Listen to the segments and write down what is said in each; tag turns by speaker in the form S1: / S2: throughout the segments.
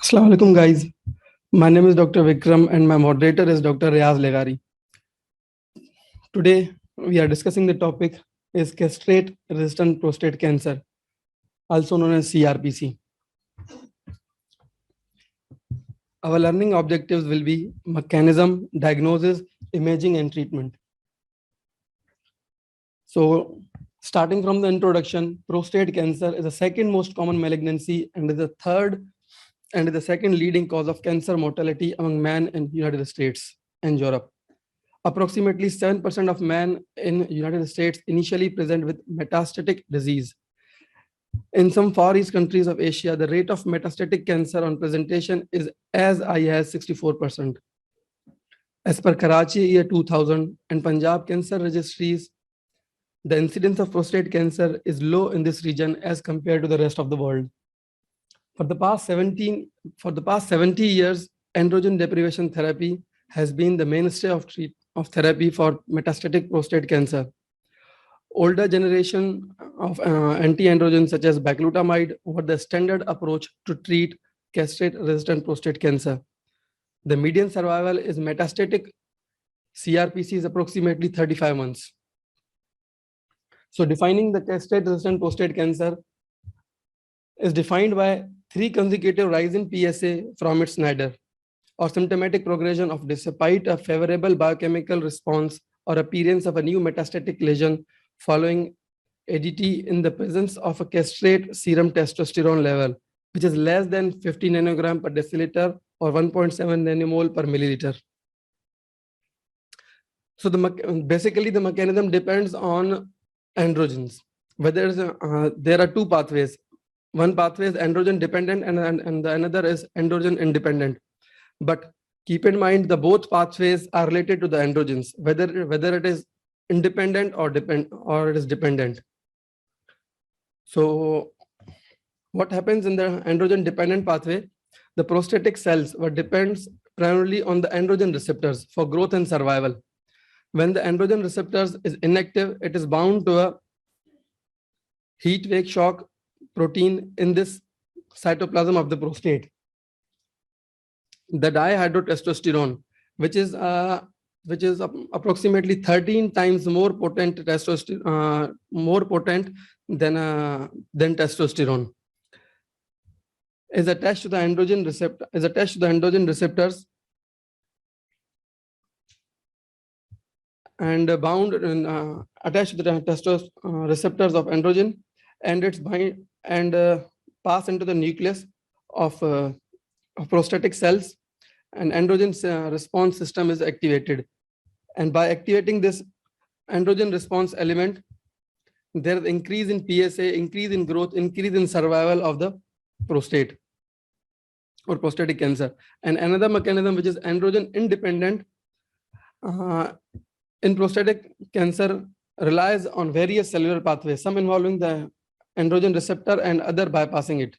S1: Assalamu alaikum guys. My name is Dr. Vikram and my moderator is Dr. Riaz Legari. Today we are discussing the topic is castrate resistant prostate cancer, also known as CRPC. Our learning objectives will be mechanism, diagnosis, imaging and treatment. So starting from the introduction, prostate cancer is the second most common malignancy and is the second leading cause of cancer mortality among men in United States and Europe. Approximately 7% of men in United States initially present with metastatic disease. In some Far East countries of Asia, the rate of metastatic cancer on presentation is as high as 64%. As per Karachi year 2000 and Punjab cancer registries, the incidence of prostate cancer is low in this region as compared to the rest of the world. For the past 70 years, androgen deprivation therapy has been the mainstay of therapy for metastatic prostate cancer. Older generation of anti-androgens such as baclutamide were the standard approach to treat castrate-resistant prostate cancer. The median survival is metastatic CRPC is approximately 35 months. So defining the castrate-resistant prostate cancer is defined by 3 consecutive rise in PSA from its nadir, or symptomatic progression of despite a favorable biochemical response or appearance of a new metastatic lesion following ADT in the presence of a castrate serum testosterone level, which is less than 50 nanogram per deciliter or 1.7 nanomole per milliliter. So basically the mechanism depends on androgens. Whether there are 2 pathways. One pathway is androgen dependent and the another is androgen independent. But keep in mind the both pathways are related to the androgens, whether it is independent or it is dependent. So what happens in the androgen dependent pathway? The prostatic cells depends primarily on the androgen receptors for growth and survival. When the androgen receptors is inactive, it is bound to a heat wake shock protein in this cytoplasm of the prostate. The dihydrotestosterone, which is approximately 13 times more potent than testosterone, is attached to the androgen receptors and bound and attached to the testosterone receptors of androgen, and it's bind and pass into the nucleus of prostatic cells, and androgen response system is activated. And by activating this androgen response element, there is increase in PSA, increase in growth, increase in survival of the prostate or prostatic cancer. And another mechanism which is androgen independent in prostatic cancer relies on various cellular pathways, some involving the androgen receptor and other bypassing it.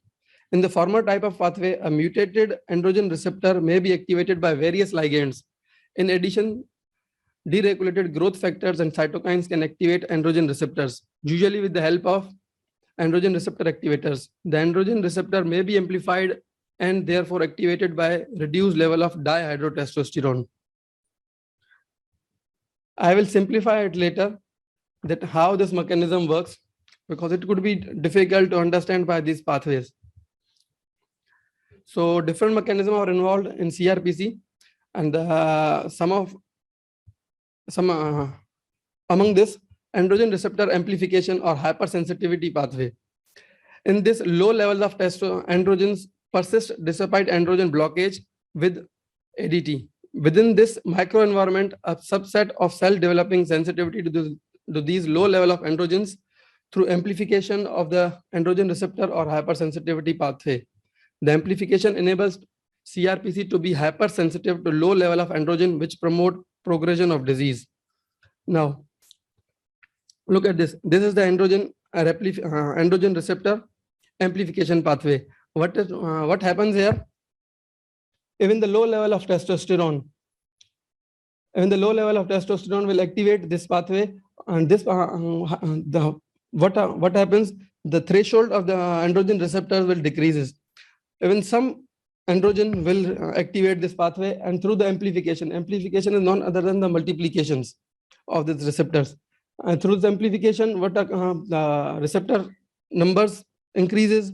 S1: In the former type of pathway, a mutated androgen receptor may be activated by various ligands. In addition, deregulated growth factors and cytokines can activate androgen receptors, usually with the help of androgen receptor activators. The androgen receptor may be amplified and therefore activated by reduced level of dihydrotestosterone. I will simplify it later that how this mechanism works, because it could be difficult to understand by these pathways. So different mechanisms are involved in CRPC, and among this, androgen receptor amplification or hypersensitivity pathway. In this, low levels of androgens persist despite androgen blockage with ADT. Within this microenvironment, a subset of cell developing sensitivity to these low level of androgens through amplification of the androgen receptor or hypersensitivity pathway. The amplification enables CRPC to be hypersensitive to low level of androgen, which promote progression of disease. Now, look at this. This is the androgen receptor amplification pathway. What happens here? Even the low level of testosterone will activate this pathway, and this what happens? The threshold of the androgen receptors will decreases. Even some androgen will activate this pathway, and through the amplification is none other than the multiplications of these receptors. And through the amplification, what the receptor numbers increases,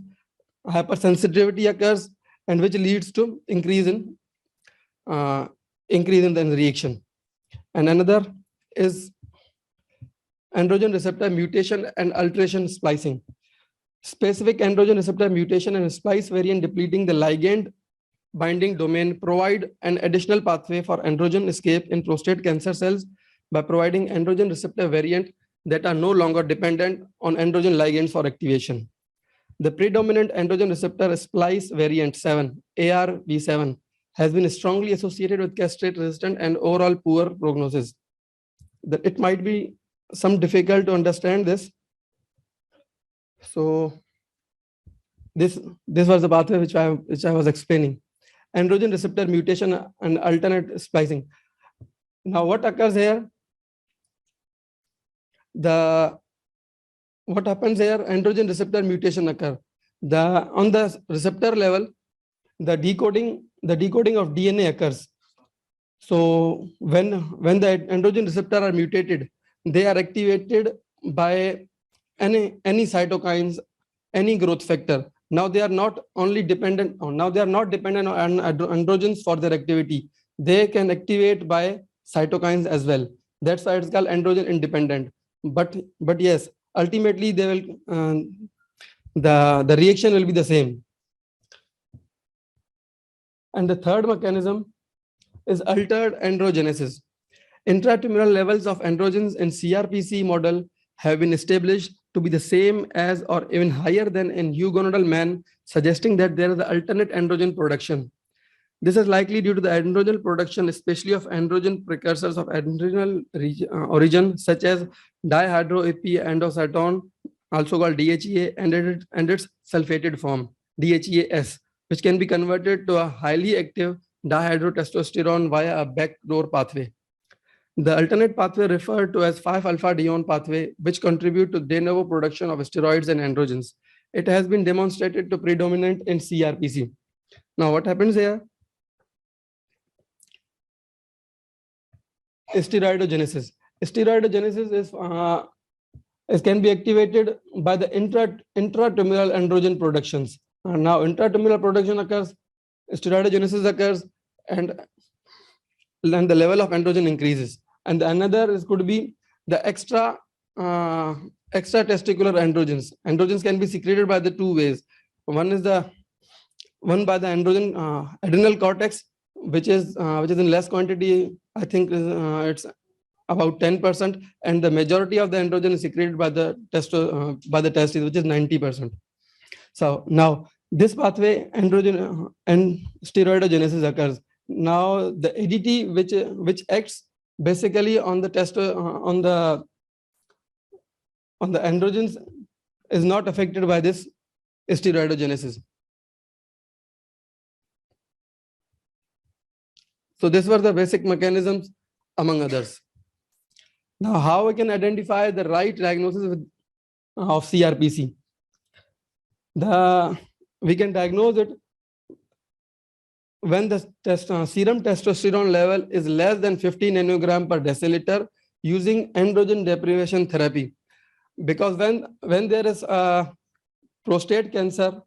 S1: hypersensitivity occurs, and which leads to increase in the reaction. And another is androgen receptor mutation and alteration splicing. Specific androgen receptor mutation and splice variant depleting the ligand binding domain provide an additional pathway for androgen escape in prostate cancer cells by providing androgen receptor variant that are no longer dependent on androgen ligands for activation. The predominant androgen receptor splice variant 7, ARV7, has been strongly associated with castrate resistant and overall poor prognosis. That it might be some difficult to understand this. So this was the pathway which I was explaining. Androgen receptor mutation and alternate splicing. Now what occurs here? What happens here? Androgen receptor mutation occur. On the receptor level, the decoding of DNA occurs. So when the androgen receptor are mutated, they are activated by any cytokines, any growth factor. Now they are not dependent on androgens for their activity. They can activate by cytokines as well. That's why it's called androgen independent. But yes, ultimately they will the reaction will be the same. And the third mechanism is altered androgenesis. Intratumoral levels of androgens in CRPC model have been established to be the same as or even higher than in eugonadal man, suggesting that there is an alternate androgen production. This is likely due to the androgen production, especially of androgen precursors of adrenal origin, such as dihydroepiandrosterone, also called DHEA, and its sulfated form, DHEAS, which can be converted to a highly active dihydrotestosterone via a backdoor pathway. The alternate pathway referred to as 5-alpha-dione pathway, which contribute to de novo production of steroids and androgens. It has been demonstrated to predominate in CRPC. Now, what happens here? Steroidogenesis. Steroidogenesis can be activated by the intratumoral androgen productions. Now, intratumoral production occurs, steroidogenesis occurs, and the level of androgen increases. And another could be the extra testicular androgens. Androgens can be secreted by the two ways. One by the androgen adrenal cortex, which is in less quantity. I think it's about 10%, and the majority of the androgen is secreted by the testes, which is 90%. So now this pathway, androgen and steroidogenesis occurs. Now the ADT which acts basically on the androgens is not affected by this steroidogenesis. So these were the basic mechanisms among others. Now, how we can identify the right diagnosis of CRPC? We can diagnose it when the serum testosterone level is less than 50 nanogram per deciliter using androgen deprivation therapy. Because when there is prostate cancer,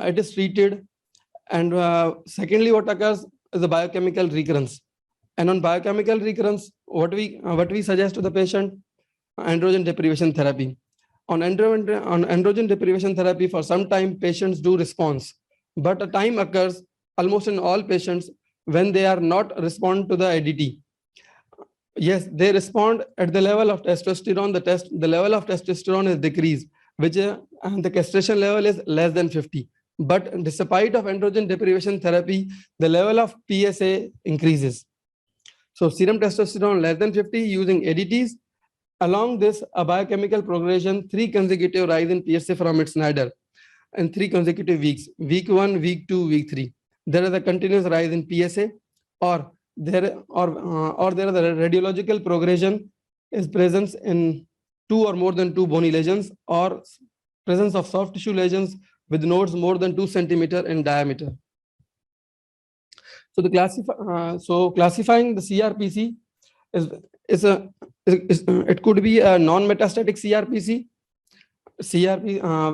S1: it is treated, and secondly, what occurs is the biochemical recurrence. And on biochemical recurrence, what we suggest to the patient? Androgen deprivation therapy. On androgen deprivation therapy, for some time patients do response, but a time occurs almost in all patients when they are not respond to the ADT. Yes, they respond at the level of testosterone. The level of testosterone is decreased, and the castration level is less than 50. But despite of androgen deprivation therapy, the level of PSA increases. So serum testosterone less than 50 using ADTs. Along this, a biochemical progression, 3 consecutive rise in PSA from its nadir, and 3 consecutive weeks, week 1, week 2, week 3. There is a continuous rise in PSA, or there is a radiological progression is presence in 2 or more than 2 bony lesions, or presence of soft tissue lesions with nodes more than 2 centimeters in diameter. So classifying the CRPC is a it could be a non-metastatic CRP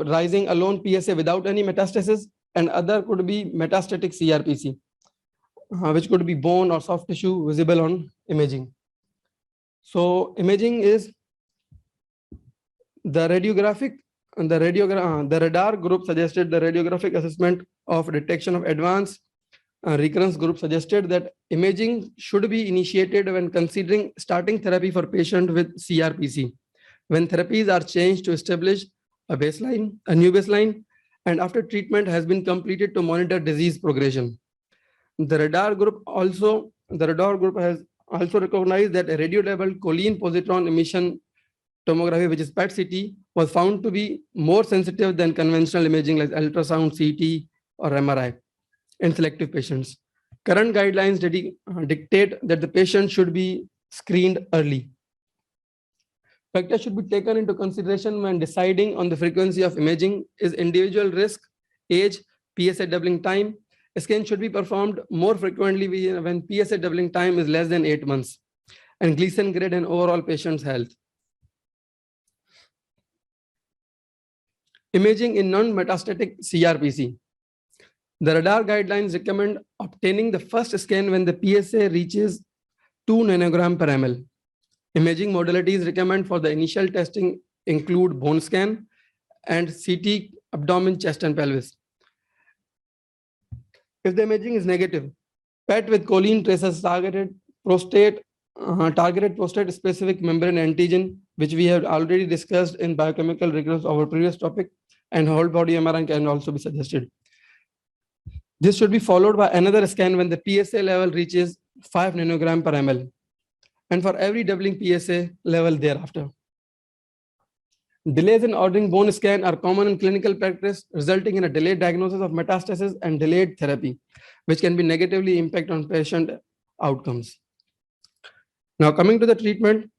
S1: rising alone PSA without any metastasis, and other could be metastatic CRPC, which could be bone or soft tissue visible on imaging. So imaging is the the radar group suggested the radiographic assessment of detection of advanced. Recurrence group suggested that imaging should be initiated when considering starting therapy for patient with CRPC, when therapies are changed to establish a new baseline, and after treatment has been completed to monitor disease progression. The radar group has also recognized that a radio-labeled choline positron emission tomography, which is PET-CT, was found to be more sensitive than conventional imaging like ultrasound, CT, or MRI in selective patients. Current guidelines dictate that the patient should be screened early. Factors should be taken into consideration when deciding on the frequency of imaging is individual risk, age, PSA doubling time. A scan should be performed more frequently when PSA doubling time is less than 8 months, and Gleason grade and overall patient's health. Imaging in non-metastatic CRPC. The radar guidelines recommend obtaining the first scan when the PSA reaches 2 nanogram per ml. Imaging modalities recommend for the initial testing include bone scan and CT abdomen, chest, and pelvis. If the imaging is negative, PET with choline traces targeted prostate specific membrane antigen, which we have already discussed in biochemical rigors of our previous topic, and whole body MRI can also be suggested. This should be followed by another scan when the PSA level reaches 5 nanogram per ml, and for every doubling PSA level thereafter. Delays in ordering bone scan are common in clinical practice, resulting in a delayed diagnosis of metastasis and delayed therapy, which can be negatively impact on patient outcomes. Now coming to the treatment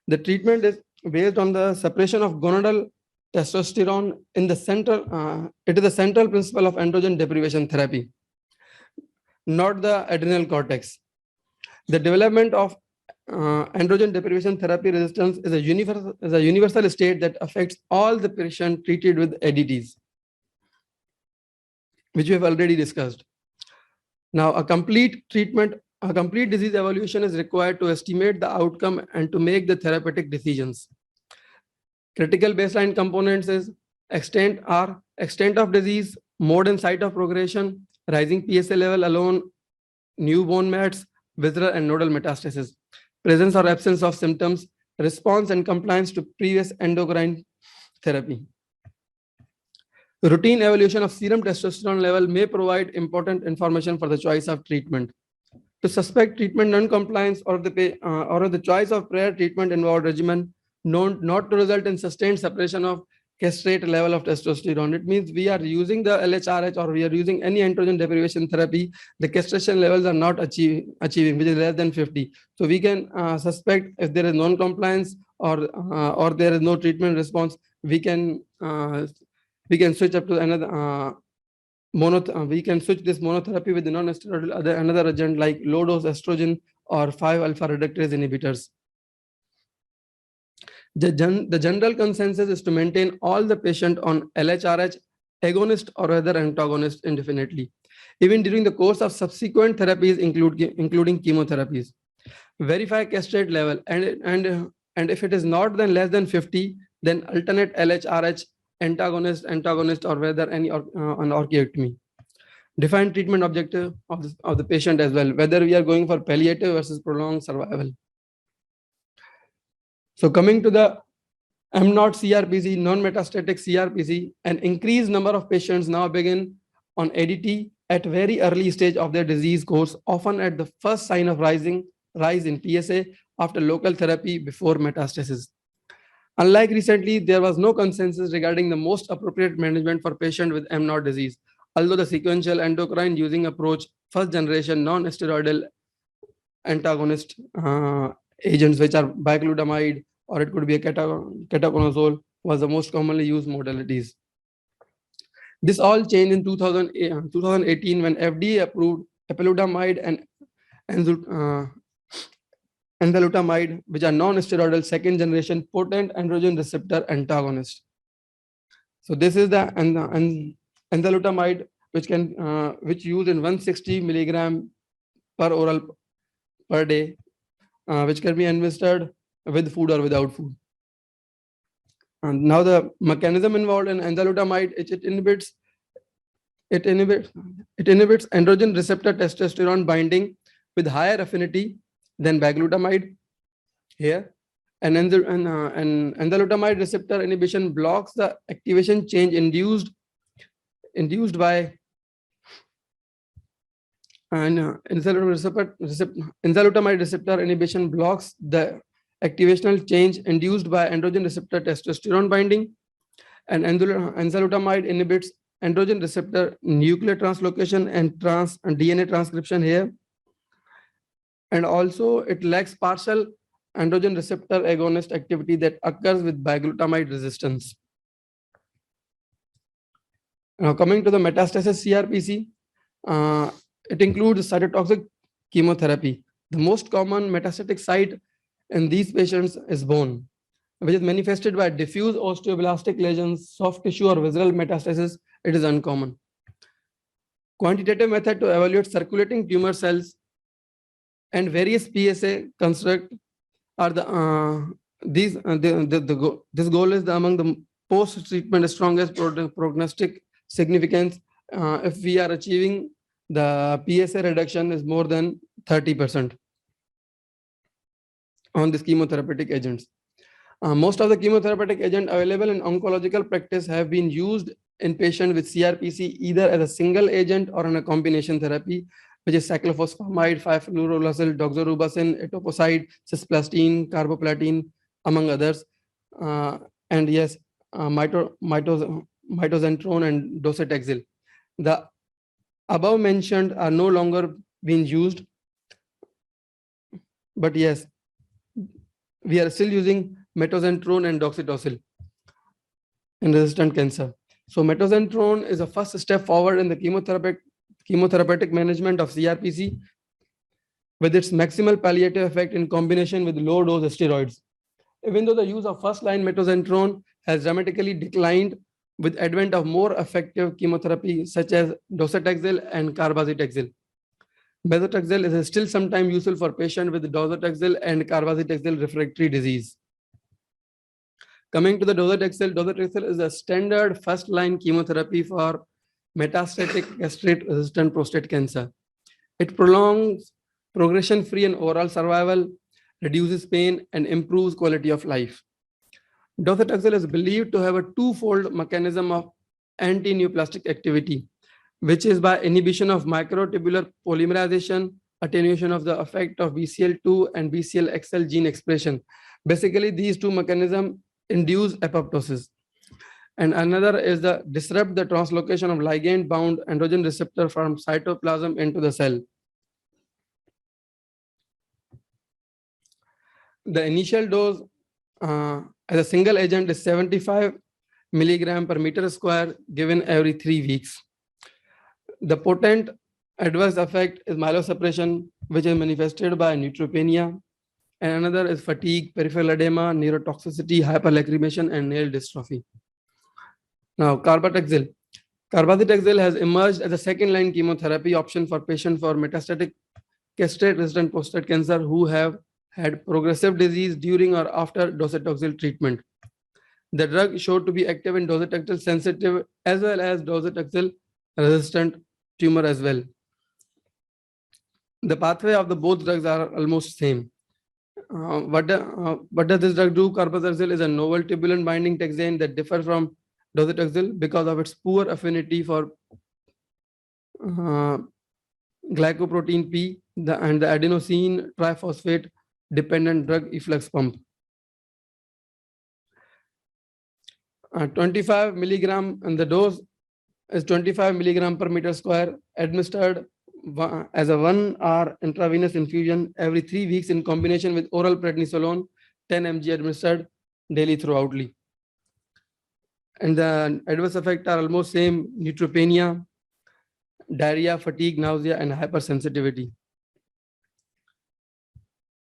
S1: is based on the suppression of gonadal testosterone in the central. It is the central principle of androgen deprivation therapy, not the adrenal cortex. The development of androgen deprivation therapy resistance is a universal state that affects all the patients treated with ADTs, which we have already discussed. Now, a complete disease evaluation is required to estimate the outcome and to make the therapeutic decisions. Critical baseline components is extent of disease, mode and site of progression, rising PSA level alone, new bone mets, visceral and nodal metastasis, presence or absence of symptoms, response and compliance to previous endocrine therapy. Routine evaluation of serum testosterone level may provide important information for the choice of treatment. To suspect treatment non-compliance or the choice of prior treatment involved regimen known not to result in sustained suppression of castrate level of testosterone. It means we are using the LHRH or we are using any androgen deprivation therapy, the castration levels are not achieving, which is less than 50. So we can suspect if there is non-compliance or there is no treatment response, we can switch up to another we can switch this monotherapy with the non-steroidal another agent like low dose estrogen or 5-alpha reductase inhibitors. The general consensus is to maintain all the patient on LHRH agonist or other antagonist indefinitely, even during the course of subsequent therapies, including chemotherapies. Verify castrate level, and if it is not then less than 50, then alternate LHRH antagonist, or whether any an orchiectomy. Define treatment objective of the patient as well, whether we are going for palliative versus prolonged survival. So coming to the M0 CRPC, non-metastatic CRPC, an increased number of patients now begin on ADT at very early stage of their disease course, often at the first sign of rise in PSA after local therapy before metastasis. Unlike recently, there was no consensus regarding the most appropriate management for patient with M0 disease, although the sequential endocrine using approach, first generation non-steroidal antagonist agents, which are bicalutamide, or it could be a ketoconazole, was the most commonly used modalities. This all changed in 2018 when FDA approved apalutamide, and enzalutamide, which are non-steroidal second generation potent androgen receptor antagonists. So this is the enzalutamide, which used in 160 milligram per oral per day, which can be administered with food or without food. And now the mechanism involved in enzalutamide, it inhibits androgen receptor testosterone binding with higher affinity than biagglutamide here. And enzalutamide receptor inhibition blocks the activation change induced by enzalutamide receptor inhibition blocks the activational change induced by androgen receptor testosterone binding, and enzalutamide inhibits androgen receptor nuclear translocation and DNA transcription here, and also it lacks partial androgen receptor agonist activity that occurs with biagglutamide resistance. Now coming to the metastasis CRPC, it includes cytotoxic chemotherapy. The most common metastatic site in these patients is bone, which is manifested by diffuse osteoblastic lesions, soft tissue, or visceral metastasis. It is uncommon. Quantitative method to evaluate circulating tumor cells and various PSA construct are this goal is among the post-treatment strongest prognostic significance if we are achieving the PSA reduction is more than 30% on these chemotherapeutic agents. Most of the chemotherapeutic agents available in oncological practice have been used in patients with CRPC either as a single agent or in a combination therapy, which is cyclophosphamide, 5-fluorouracil, doxorubicin, etoposide, cisplatin, carboplatin, among others. And yes, mitoxantrone and docetaxel. The above mentioned are no longer being used, but yes, we are still using mitoxantrone and doxetaxel in resistant cancer. So mitoxantrone is a first step forward in the chemotherapeutic management of CRPC with its maximal palliative effect in combination with low dose steroids. Even though the use of first-line mitoxantrone has dramatically declined with advent of more effective chemotherapy such as docetaxel and carbazitaxel. Bezotaxel is still sometimes useful for patients with docetaxel and carbazitaxel refractory disease. Coming to the docetaxel is a standard first-line chemotherapy for metastatic castrate-resistant prostate cancer. It prolongs progression-free and overall survival, reduces pain, and improves quality of life. Docetaxel is believed to have a twofold mechanism of anti-neoplastic activity, which is by inhibition of microtubular polymerization, attenuation of the effect of BCL2 and BCL-XL gene expression. Basically, these two mechanisms induce apoptosis. And another is the disrupt the translocation of ligand-bound androgen receptor from cytoplasm into the cell. The initial dose as a single agent is 75 milligram per meter square given every 3 weeks. The potent adverse effect is myelosuppression, which is manifested by neutropenia, and another is fatigue, peripheral edema, neurotoxicity, hyperlacrimation, and nail dystrophy. Now, carbataxel. Carbazitaxel has emerged as a second-line chemotherapy option for patients for metastatic castrate-resistant prostate cancer who have had progressive disease during or after docetaxel treatment. The drug showed to be active in docetaxel sensitive as well as docetaxel resistant tumor as well. The pathway of the both drugs are almost same. What does this drug do? Carbazitaxel is a novel tubulin binding taxane that differs from docetaxel because of its poor affinity for glycoprotein P and the adenosine triphosphate dependent drug efflux pump. 25 milligram, and the dose is 25 milligram per meter square, administered as a 1 hour intravenous infusion every 3 weeks in combination with oral prednisolone, 10 mg administered daily throughoutly. And the adverse effects are almost same: neutropenia, diarrhea, fatigue, nausea, and hypersensitivity.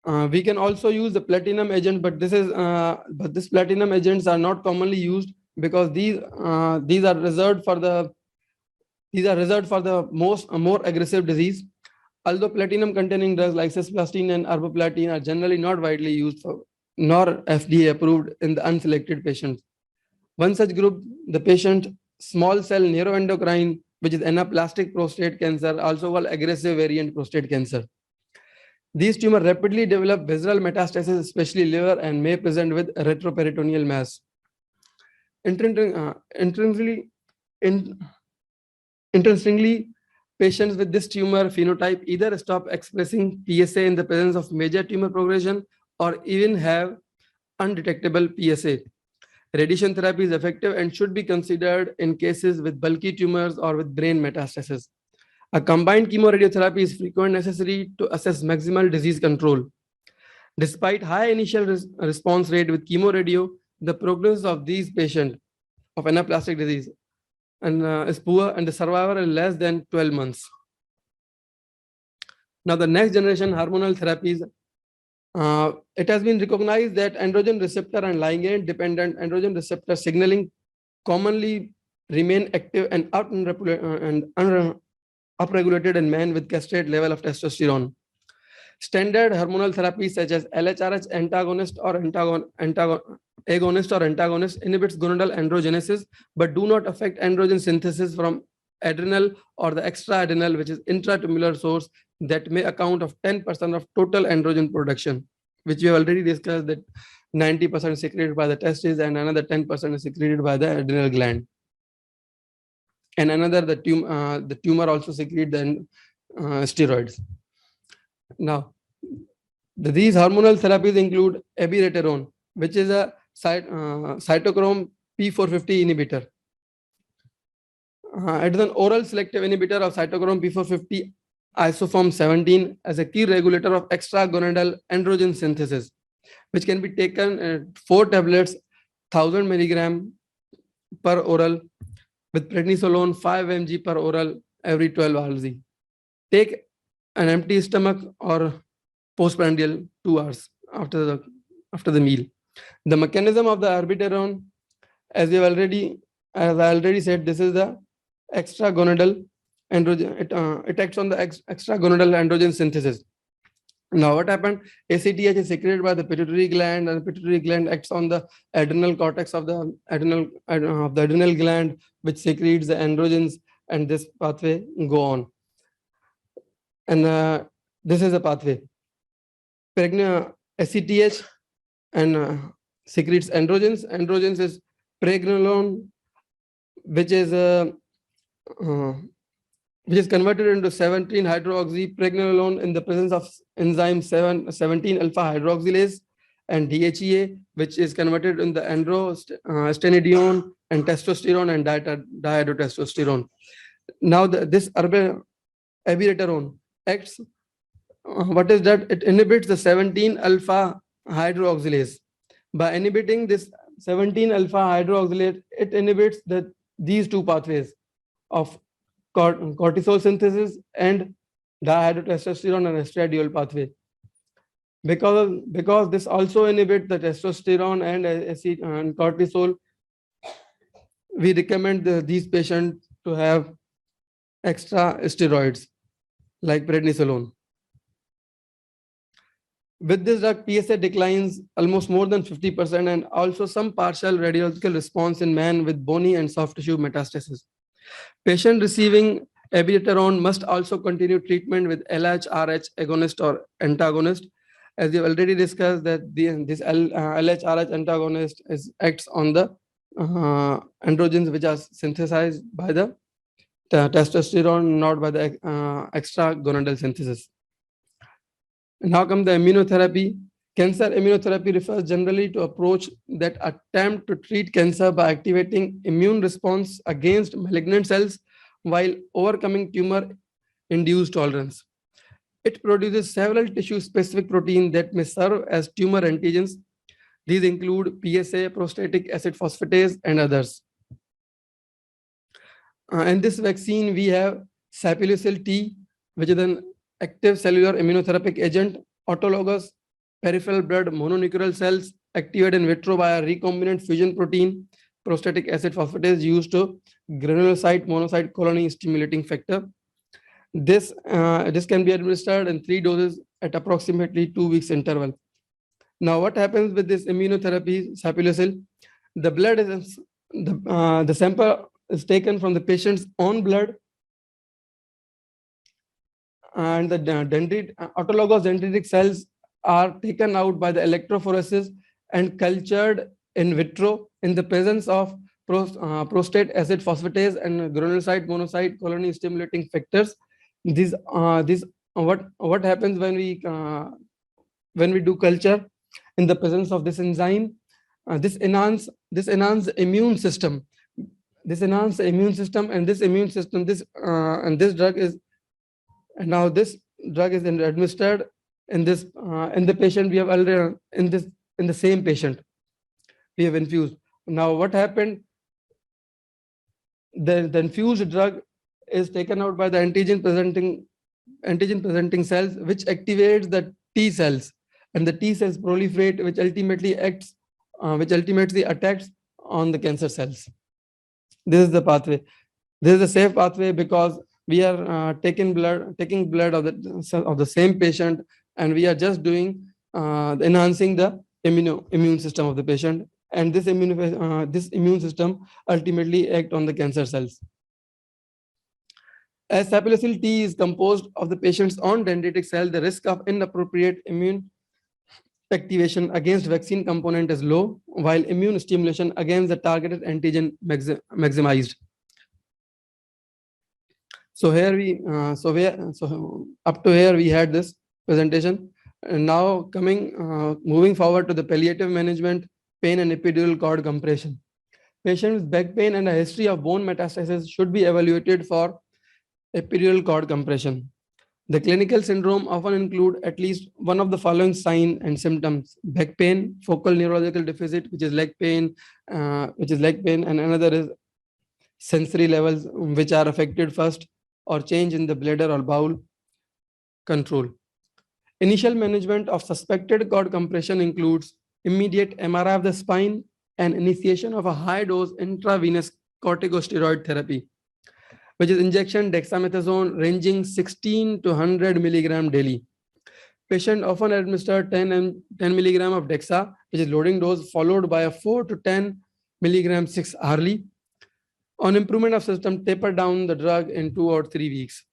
S1: We can also use the platinum agent, but this platinum agents are not commonly used because these are reserved for the more aggressive disease. Although platinum containing drugs like cisplatin and arboplatin are generally not widely used for nor FDA approved in the unselected patients. One such group, the patient small cell neuroendocrine, which is anaplastic prostate cancer, also called aggressive variant prostate cancer. These tumors rapidly develop visceral metastasis, especially liver, and may present with retroperitoneal mass. Interestingly, patients with this tumor phenotype either stop expressing PSA in the presence of major tumor progression or even have undetectable PSA. Radiation therapy is effective and should be considered in cases with bulky tumors or with brain metastasis. A combined chemoradiotherapy is frequently necessary to assess maximal disease control. Despite high initial response rate with chemoradio, the prognosis of these patients of anaplastic disease is poor, and the survival is less than 12 months. Now, the next generation hormonal therapies, it has been recognized that androgen receptor and ligand dependent androgen receptor signaling commonly remain active and upregulated in men with castrate level of testosterone. Standard hormonal therapies such as LHRH antagonist or antagonist inhibits gonadal androgenesis, but do not affect androgen synthesis from adrenal or the extra-adrenal, which is intratumoral source that may account of 10% of total androgen production, which we have already discussed that 90% is secreted by the testes and another 10% is secreted by the adrenal gland. And another, the tumor also secretes the steroids. Now, these hormonal therapies include abiraterone, which is a cytochrome P450 inhibitor. It is an oral selective inhibitor of cytochrome P450 isoform 17 as a key regulator of extragonadal androgen synthesis, which can be taken 4 tablets, 1000 milligram per oral, with prednisolone 5 mg per oral every 12 hours. Take an empty stomach or postprandial 2 hours after the meal. The mechanism of the abiraterone, as I already said, this is the extragonadal androgen. It acts on the extragonadal androgen synthesis. Now, what happened? ACTH is secreted by the pituitary gland, and the pituitary gland acts on the adrenal cortex of the adrenal gland, which secretes the androgens, and this pathway go on. And this is a pathway. ACTH and secretes androgens. Androgens is pregnenolone, which is converted into 17-hydroxypregnenolone in the presence of enzyme 17-alpha-hydroxylase, and DHEA, which is converted in the androstenedione and testosterone and dihydrotestosterone. Now, this abiraterone acts. What is that? It inhibits the 17-alpha-hydroxylase. By inhibiting this 17-alpha-hydroxylase, it inhibits these two pathways of cortisol synthesis and dihydrotestosterone and estradiol pathway. Because this also inhibits the testosterone and cortisol, we recommend these patients to have extra steroids like prednisolone. With this drug, PSA declines almost more than 50%, and also some partial radiological response in men with bony and soft tissue metastasis. Patient receiving abiraterone must also continue treatment with LHRH agonist or antagonist. As we have already discussed, that this LHRH antagonist acts on the androgens which are synthesized by the testosterone, not by the extragonadal synthesis. Now comes the immunotherapy. Cancer immunotherapy refers generally to approach that attempt to treat cancer by activating immune response against malignant cells while overcoming tumor-induced tolerance. It produces several tissue-specific proteins that may serve as tumor antigens. These include PSA, prostatic acid phosphatase, and others. In this vaccine, we have Sapulosil T, which is an active cellular immunotherapeutic agent, autologous peripheral blood mononuclear cells activated in vitro by a recombinant fusion protein, prostatic acid phosphatase used to granulocyte monocyte colony stimulating factor. This can be administered in 3 doses at approximately 2 weeks interval. Now, what happens with this immunotherapy, Sapulosil? The blood is the sample is taken from the patient's own blood, and the autologous dendritic cells are taken out by the electrophoresis and cultured in vitro in the presence of prostate acid phosphatase and granulocyte monocyte colony stimulating factors. These what happens when we do culture in the presence of this enzyme? This enhance immune system. This enhance the immune system, and this immune system and this drug is administered in this in the patient we have already in the same patient we have infused. Now what happened? The infused drug is taken out by the antigen presenting cells, which activates the T cells, and the T cells proliferate, which ultimately attacks on the cancer cells. This is the pathway. This is a safe pathway because we are taking blood of the same patient, and we are just doing enhancing the immune system of the patient, and this immune system ultimately act on the cancer cells. As Sapulosil T is composed of the patient's own dendritic cell, the risk of inappropriate immune activation against vaccine component is low, while immune stimulation against the targeted antigen maximized. So here up to here we had this presentation, and now moving forward to the palliative management, pain and epidural cord compression. Patients with back pain and a history of bone metastasis should be evaluated for epidural cord compression. The clinical syndrome often include at least one of the following signs and symptoms: back pain, focal neurological deficit, which is leg pain, and another is sensory levels, which are affected first, or change in the bladder or bowel control. Initial management of suspected cord compression includes immediate MRI of the spine and initiation of a high-dose intravenous corticosteroid therapy, which is injection dexamethasone ranging 16 to 100 milligram daily. Patient often administered 10 milligram of dexa, which is loading dose, followed by a 4 to 10 milligram 6 hourly. On improvement of system, taper down the drug in 2 or 3 weeks.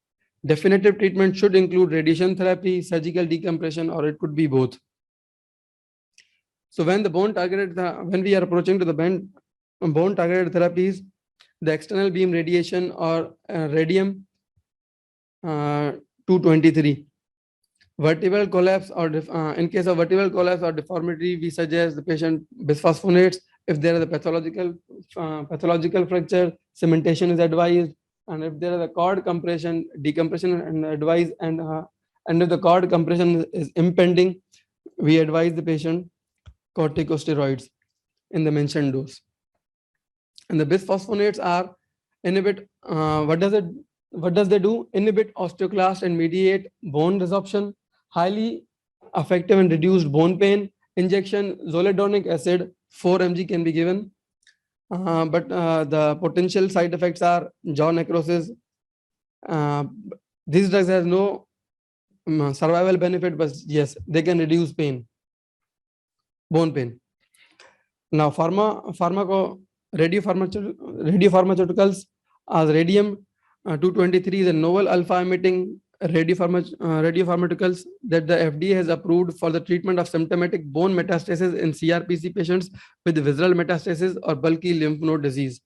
S1: Definitive treatment should include radiation therapy, surgical decompression, or it could be both. So when we are approaching to the bone targeted therapies, the external beam radiation or radium 223. Vertebral collapse or in case of vertebral collapse or deformity, we suggest the patient bisphosphonates. If there is a pathological fracture, cementation is advised, and if there is a cord compression, decompression and advised, and if the cord compression is impending, we advise the patient corticosteroids in the mentioned dose. And the bisphosphonates are inhibit. What does they do? Inhibit osteoclast and mediate bone resorption. Highly effective and reduced bone pain. Injection zoledronic acid 4 mg can be given, but the potential side effects are jaw necrosis. These drugs has no survival benefit, but yes, they can reduce pain, bone pain. Now, radiopharmaceuticals as radium 223 is a novel alpha emitting radiopharmaceuticals that the FDA has approved for the treatment of symptomatic bone metastasis in CRPC patients with visceral metastasis or bulky lymph node disease.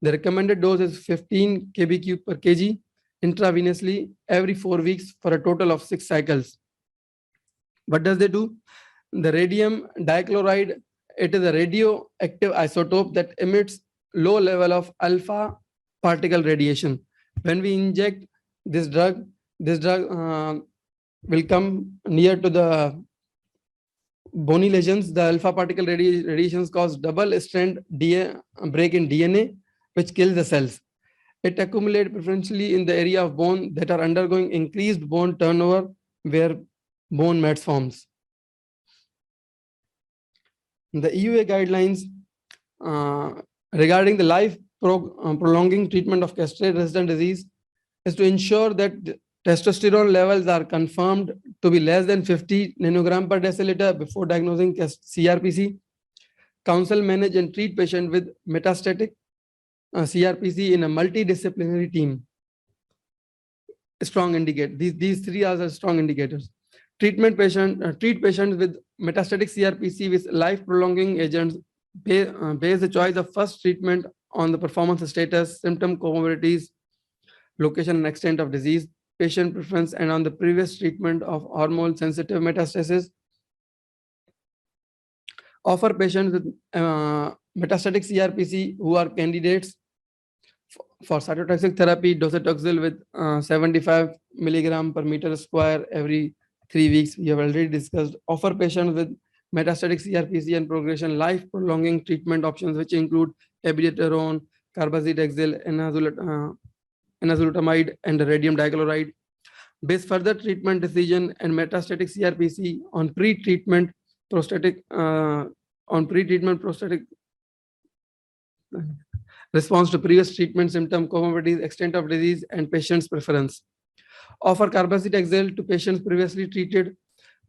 S1: The recommended dose is 15 kb/q per kg intravenously every 4 weeks for a total of 6 cycles. What does they do? The radium dichloride, it is a radioactive isotope that emits low level of alpha particle radiation. When we inject this drug will come near to the bony lesions. The alpha particle radiations cause double strand break in DNA, which kills the cells. It accumulates preferentially in the area of bone that are undergoing increased bone turnover where bone mass forms. The EUA guidelines regarding the life prolonging treatment of castrate-resistant disease is to ensure that testosterone levels are confirmed to be less than 50 nanogram per deciliter before diagnosing CRPC. Counsel, manage, and treat patient with metastatic CRPC in a multidisciplinary team. Strong indicate these three are the strong indicators. Treat patients with metastatic CRPC with life prolonging agents. Base the choice of first treatment on the performance status, symptom comorbidities, location and extent of disease, patient preference, and on the previous treatment of hormone sensitive metastasis. Offer patients with metastatic CRPC who are candidates for cytotoxic therapy, docetaxel with 75 milligram per meter square every 3 weeks. We have already discussed. Offer patients with metastatic CRPC and progression life prolonging treatment options, which include abiraterone, carbazitaxel, enzalutamide, and radium dichloride. Base further treatment decision and metastatic CRPC on pre-treatment prostatic response to previous treatment, symptom comorbidities, extent of disease, and patient's preference. Offer carbazitaxel to patients previously treated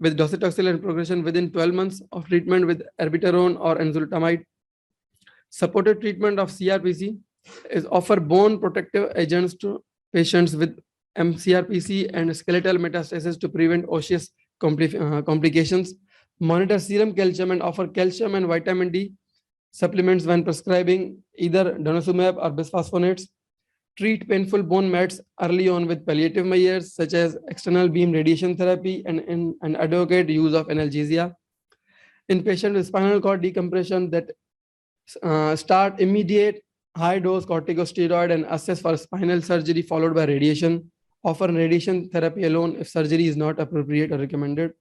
S1: with docetaxel and progression within 12 months of treatment with abiraterone or enzalutamide. Supported treatment of CRPC is offer bone protective agents to patients with MCRPC and skeletal metastasis to prevent osseous complications. Monitor serum calcium and offer calcium and vitamin D supplements when prescribing either denosumab or bisphosphonates. Treat painful bone mets early on with palliative measures such as external beam radiation therapy and advocate use of analgesia. In patients with spinal cord decompression, that start immediate high-dose corticosteroid and assess for spinal surgery followed by radiation. Offer radiation therapy alone if surgery is not appropriate or recommended.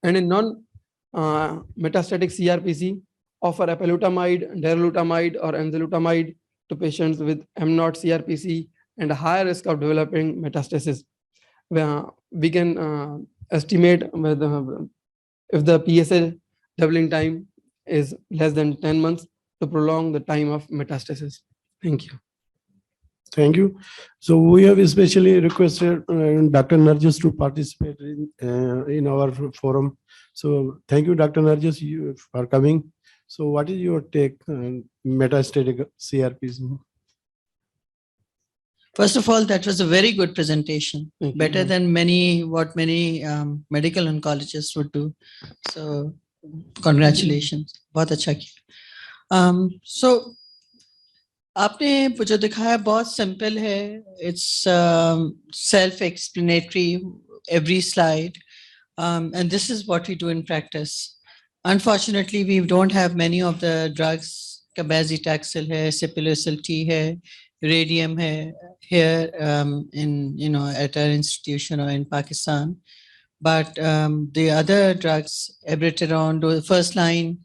S1: And in non-metastatic CRPC, offer apalutamide, darolutamide, or enzalutamide to patients with M0 CRPC and a higher risk of developing metastasis. We can estimate whether if the PSA doubling time is less than 10 months to prolong the time of metastasis. Thank you.
S2: Thank you. So we have especially requested Dr. Narjis to participate in our forum. So thank you, Dr. Narjis, for coming. So what is your take on metastatic CRPC?
S3: First of all, that was a very good presentation, better than many medical oncologists would do. So congratulations. बहुत अच्छा किया. So आपने जो दिखाया बहुत simple है. It's self-explanatory, every slide. And this is what we do in practice. Unfortunately, we don't have many of the drugs. Cabazitaxel hai, Sipuleucel T hai, radium hai here in at our institution or in Pakistan. But the other drugs, abiraterone, first line,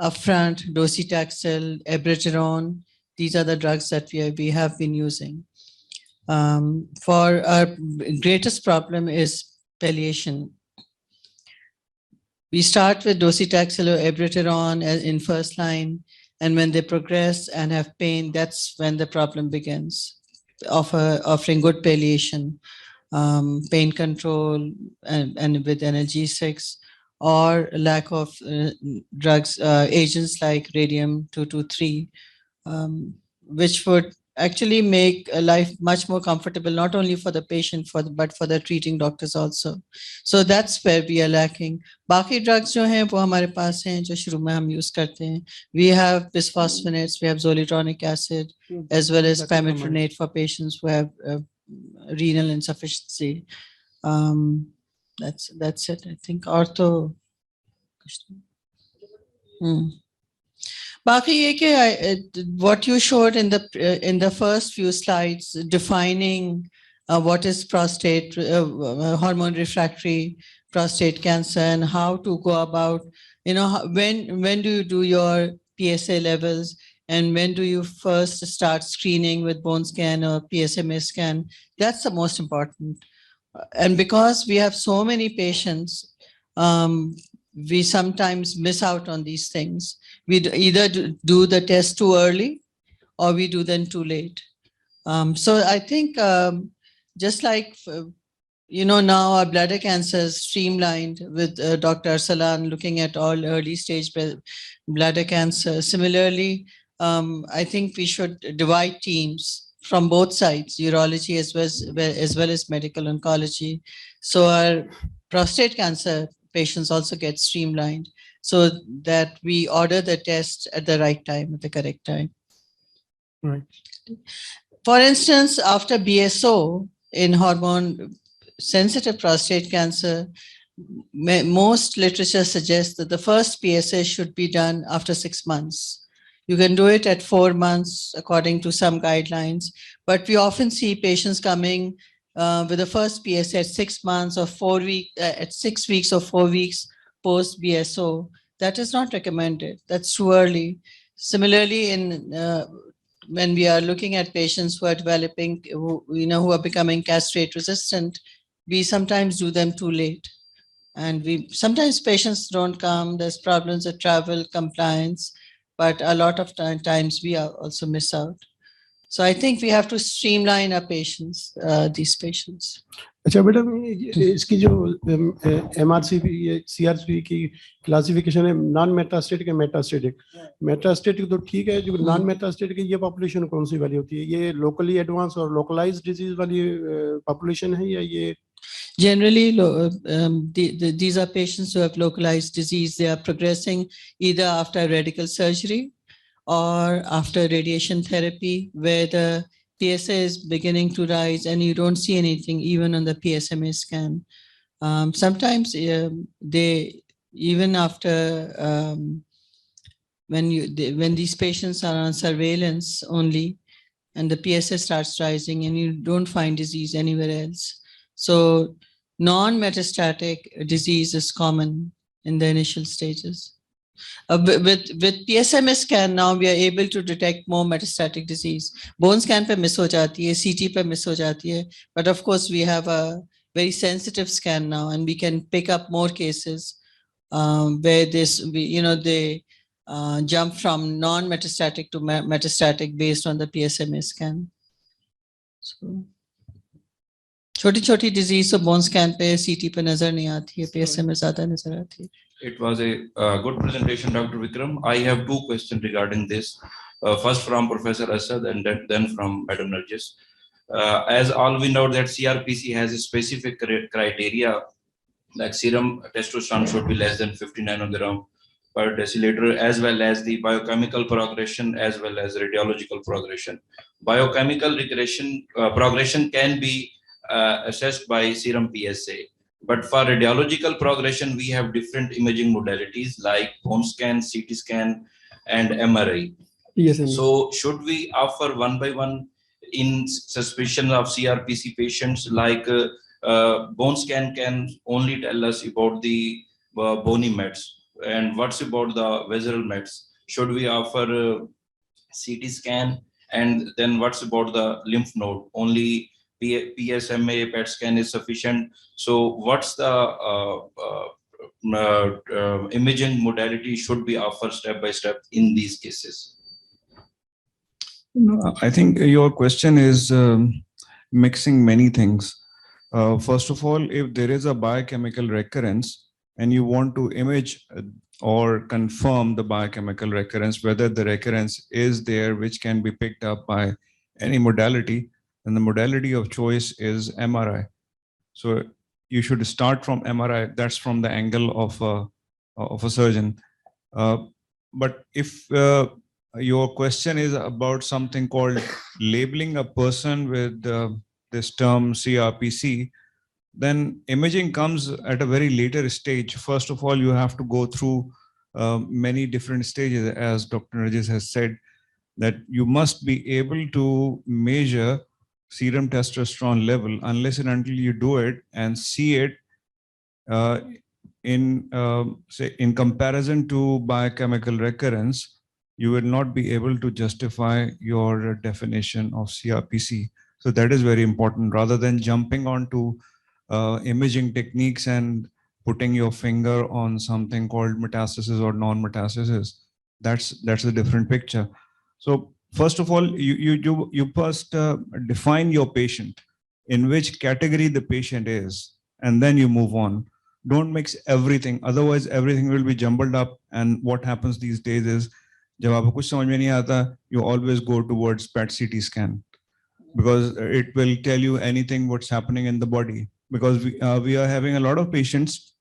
S3: upfront, docetaxel, abiraterone, these are the drugs that we have been using. For our greatest problem is palliation. We start with docetaxel or abiraterone in first line, and when they progress and have pain, that's when the problem begins. Offering good palliation, pain control, and with analgesics, or lack of drugs, agents like radium-223, which would actually make life much more comfortable, not only for the patient, but for the treating doctors also. So that's where we are lacking. बाकी drugs जो हैं वो हमारे पास हैं जो शुरू में हम use करते हैं. We have bisphosphonates, we have zoledronic acid, as well as pymetonate for patients who have renal insufficiency. That's it. I think ortho. बाकी ये कि what you showed in the first few slides, defining what is prostate, hormone refractory prostate cancer, and how to go about, when do you do your PSA levels, And when do you first start screening with bone scan or PSMA scan? That's the most important. And because we have so many patients, we sometimes miss out on these things. We either do the test too early or we do them too late. So I think just like, now our bladder cancer is streamlined with Dr. Arsalan looking at all early stage bladder cancer. Similarly, I think we should divide teams from both sides, urology as well as medical oncology. So our prostate cancer patients also get streamlined so that we order the test at the right time, at the correct time.
S2: Right.
S3: For instance, after BSO in hormone sensitive prostate cancer, most literature suggests that the first PSA should be done after 6 months. You can do it at 4 months according to some guidelines, but we often see patients coming with the first PSA at 6 months or 4 weeks, at 6 weeks or 4 weeks post BSO. That is not recommended. That's too early. Similarly, when we are looking at patients who are developing, who are becoming castrate resistant, we sometimes do them too late. And sometimes patients don't come, there's problems with travel, compliance, but a lot of times we also miss out. So I think we have to streamline our patients, these patients.
S2: अच्छा बेटा, इसकी जो MRCP CRPC की classification है non metastatic metastatic, metastatic तो ठीक है, जो नॉन मेटास्टेटिक ये पॉपुलेशन कौन सी वाली होती है? ये लोकली एडवांस और लोकलाइज्ड डिजीज वाली पॉपुलेशन है या ये?
S3: Generally, these are patients who have localized disease. They are progressing either after radical surgery or after radiation therapy, where the PSA is beginning to rise and you don't see anything even on the PSMA scan. Sometimes they, even after, when these patients are on surveillance only and the PSA starts rising and you don't find disease anywhere else. So non-metastatic disease is common in the initial stages. With PSMA scan now, we are able to detect more metastatic disease. Bone scan pe miss ho jati hai, CT pe miss ho jati hai, but of course we have a very sensitive scan now, and we can pick up more cases where they jump from non-metastatic to metastatic based on the PSMA scan. So, छोटी-छोटी disease तो bone scan पे सीटी पे नजर नहीं आती है, PSMA ज्यादा नजर आती है.
S4: It was a good presentation, Dr. Vikram. I have two questions regarding this. First from Professor Asad and then from Madam Narjis. As all we know that CRPC has a specific criteria, like serum testosterone should be less than 50 nanogram per deciliter, as well as the biochemical progression, as well as radiological progression. Biochemical progression can be assessed by serum PSA. But for radiological progression, we have different imaging modalities like bone scan, CT scan, and MRI.
S1: Yes,
S4: so should we offer one by one in suspicion of CRPC patients, like bone scan can only tell us about the bony mets, and what's about the visceral mets? Should we offer CT scan? And then what's about the lymph node? Only PSMA PET scan is sufficient. So what's the imaging modality should be offered step by step in these cases?
S5: No, I think your question is mixing many things. First of all, if there is a biochemical recurrence and you want to image or confirm the biochemical recurrence, whether the recurrence is there, which can be picked up by any modality, then the modality of choice is MRI. So you should start from MRI. That's from the angle of a surgeon. But if your question is about something called labeling a person with this term CRPC, then imaging comes at a very later stage. First of all, you have to go through many different stages, as Dr. Narjis has said, that you must be able to measure serum testosterone level unless and until you do it and see it in comparison to biochemical recurrence. you will not be able to justify your definition of CRPC. So that is very important. Rather than jumping onto imaging techniques and putting your finger on something called metastasis or non-metastasis, that's a different picture. So first of all, you first define your patient, in which category the patient is, and then you move on. Don't mix everything, otherwise everything will be jumbled up. And what happens these days is, जब आपको कुछ समझ में नहीं आता, you always go towards PET CT scan, because it will tell you anything what's happening in the body. Because we are having a lot of patients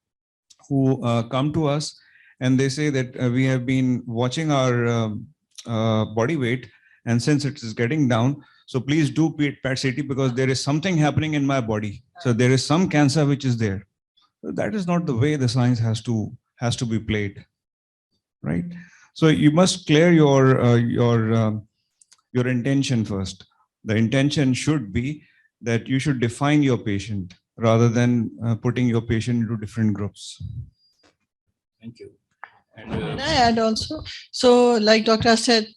S5: who come to us and they say that we have been watching our body weight, and since it is getting down, so please do PET CT because there is something happening in my body. So there is some cancer which is there. So that is not the way the science has to be played, right? So you must clear your intention first. The intention should be that you should define your patient rather than putting your patient into different groups.
S4: Thank you. And
S3: Can I add also? So like Dr. said,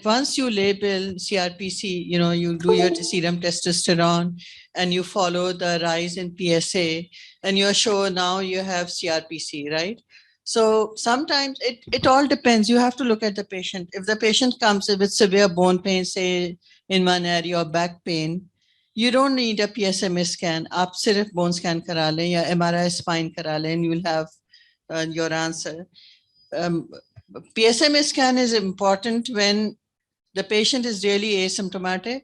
S3: once you label CRPC, you do your serum testosterone and you follow the rise in PSA and you're sure now you have CRPC, right? So sometimes it all depends. You have to look at the patient. If the patient comes with severe bone pain, say in one area or back pain, you don't need a PSMA scan. आप सिर्फ bone scan करा लें या MRI spine करा लें, and you will have your answer. PSMA scan is important when the patient is really asymptomatic.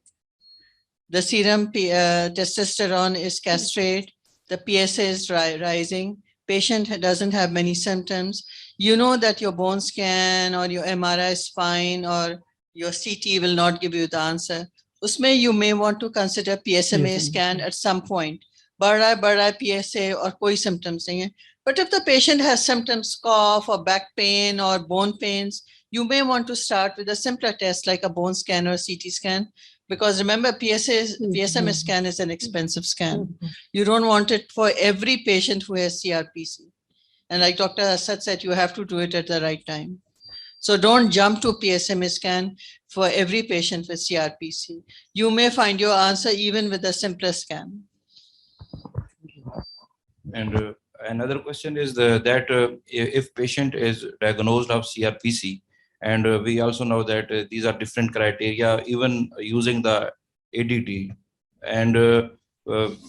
S3: The serum testosterone is castrate. The PSA is rising. Patient doesn't have many symptoms. You know that your bone scan or your MRI spine or your CT will not give you the answer. Usme you may want to consider PSMA scan at some point. Bada PSA or koi symptoms nahi hai. But if the patient has symptoms, cough or back pain or bone pains, you may want to start with a simpler test like a bone scan or CT scan. Because remember, PSMA scan is an expensive scan. You don't want it for every patient who has CRPC. And like Dr. Asad said, you have to do it at the right time. So don't jump to PSMA scan for every patient with CRPC. You may find your answer even with a simpler scan.
S4: And another question is that if patient is diagnosed of CRPC, and we also know that these are different criteria, even using the ADT. And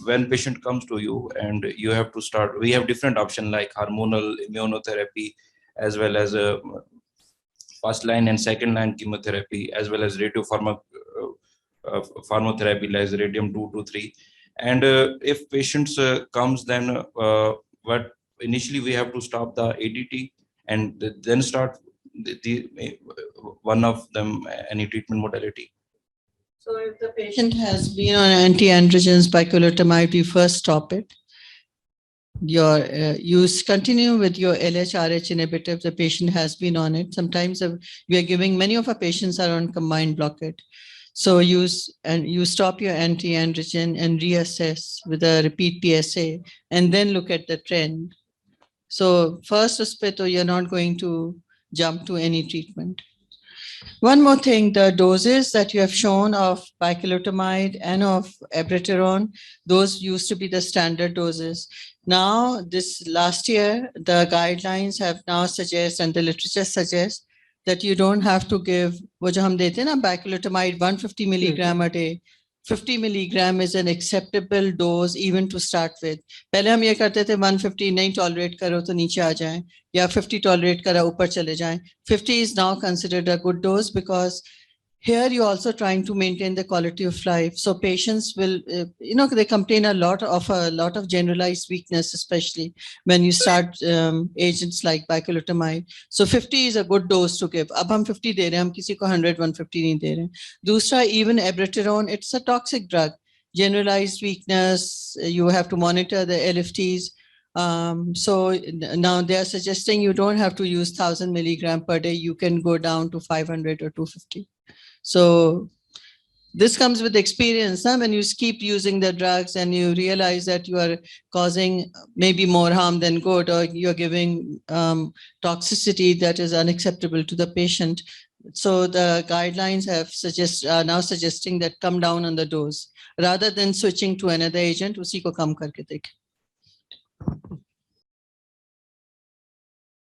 S4: when patient comes to you and you have to start, we have different options like hormonal immunotherapy, as well as first line and second line chemotherapy, as well as pharmotherapy like radium 223. And if patients comes, then what initially we have to stop the ADT and then start one of them, any treatment modality.
S3: So if the patient has been on anti-androgens, bicalutamide, you first stop it. You continue with your LHRH inhibitor if the patient has been on it. Sometimes we are giving, many of our patients are on combined blockade. So you stop your anti-androgen and reassess with a repeat PSA and then look at the trend. So first, you're not going to jump to any treatment. One more thing, the doses that you have shown of bicalutamide and of abiraterone, those used to be the standard doses. Now, this last year, the guidelines have now suggest and the literature suggests that you don't have to give, wo jo hum dete na, bicalutamide 150 milligram a day. 50 milligram is an acceptable dose even to start with. पहले हम ये करते थे 150 नहीं tolerate करो तो नीचे आ जाएं, या 50 tolerate करा ऊपर चले जाएं. 50 is now considered a good dose because here you're also trying to maintain the quality of life. So patients will, they complain a lot of generalized weakness, especially when you start agents like bicalutamide. So 50 is a good dose to give. Ab hum 50 de rahe, hum kisi ko 100, 150 nahi de rahe. Dusra, even abiraterone, it's a toxic drug. Generalized weakness, you have to monitor the LFTs. So now they are suggesting you don't have to use 1000 milligram per day. You can go down to 500 or 250. So this comes with experience. Huh? When you keep using the drugs and you realize that you are causing maybe more harm than good, or you're giving toxicity that is unacceptable to the patient, So the guidelines are now suggesting that come down on the dose rather than switching to another agent, उसी को कम करके देखें.